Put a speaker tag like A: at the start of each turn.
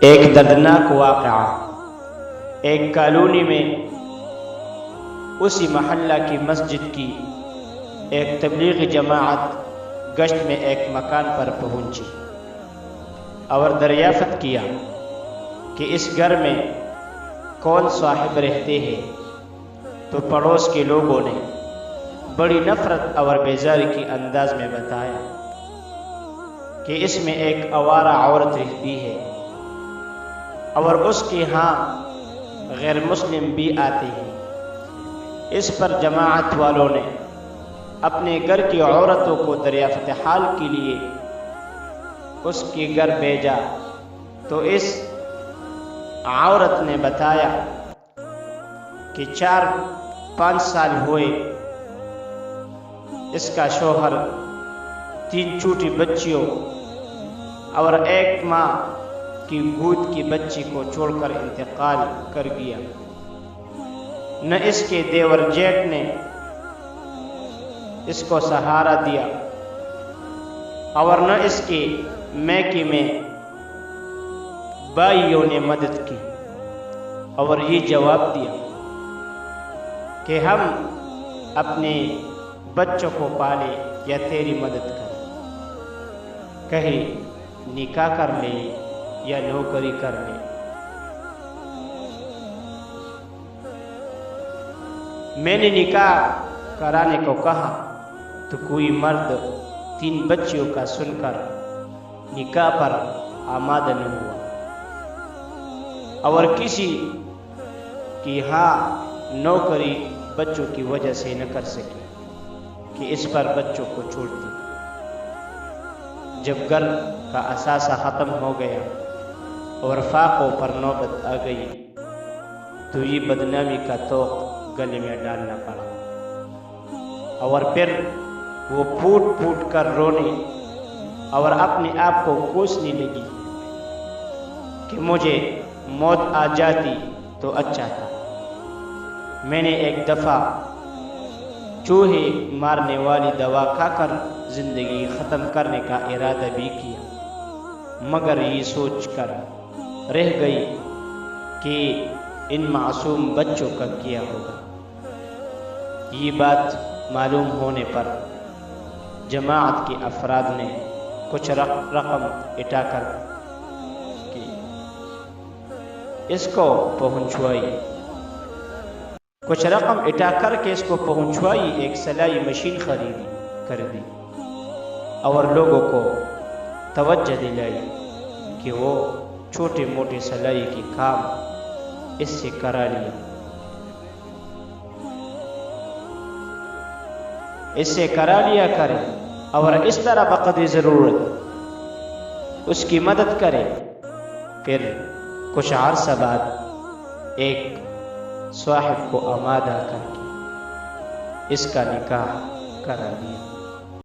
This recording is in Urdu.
A: ایک دردناک واقعہ۔ ایک کالونی میں اسی محلہ کی مسجد کی ایک تبلیغی جماعت گشت میں ایک مکان پر پہنچی اور دریافت کیا کہ اس گھر میں کون صاحب رہتے ہیں، تو پڑوس کے لوگوں نے بڑی نفرت اور بیزاری کے انداز میں بتایا کہ اس میں ایک آوارہ عورت رہتی ہے اور اس کے ہاں غیر مسلم بھی آتے ہیں۔ اس پر جماعت والوں نے اپنے گھر کی عورتوں کو دریافت حال کے لیے اس کے گھر بھیجا، تو اس عورت نے بتایا کہ 4-5 سال ہوئے اس کا شوہر 3 چھوٹی بچیوں اور 1 ماہ کی گود کی بچی کو چھوڑ کر انتقال کر گیا۔ نہ اس کے دیور جیٹ نے اس کو سہارا دیا اور نہ اس کے میکے میں بھائیوں نے مدد کی، اور یہ جواب دیا کہ ہم اپنے بچوں کو پالے یا تیری مدد کریں، کہیں نکاح کر لے یا نوکری کر لے۔ میں نے نکاح کرانے کو کہا تو کوئی مرد 3 بچیوں کا سن کر نکاح پر آمادہ نہ ہوا، اور کسی کی ہاں نوکری بچوں کی وجہ سے نہ کر سکے کہ اس پر بچوں کو چھوڑ دی۔ جب گھر کا اثاثہ ختم ہو گیا اور فاقوں پر نوبت آ گئی تو یہ بدنامی کا طوق گلے میں ڈالنا پڑا، اور پھر وہ پھوٹ پھوٹ کر رونے اور اپنے آپ کو کوسنے لگی کہ مجھے موت آ جاتی تو اچھا تھا۔ میں نے ایک دفعہ چوہے مارنے والی دوا کھا کر زندگی ختم کرنے کا ارادہ بھی کیا، مگر یہ سوچ کر رہ گئی کہ ان معصوم بچوں کا کیا ہوگا۔ یہ بات معلوم ہونے پر جماعت کے افراد نے کچھ رقم اٹھا کر اس کو پہنچوائی، ایک سلائی مشین کر دی اور لوگوں کو توجہ دلائی کہ وہ چھوٹے موٹے سلائی کے کام اس سے کرا لیا کرے، اور اس طرح بقدر ضرورت اس کی مدد کرے۔ پھر کچھ عرصہ بعد ایک صاحب کو آمادہ کر کے اس کا نکاح کرا دیا۔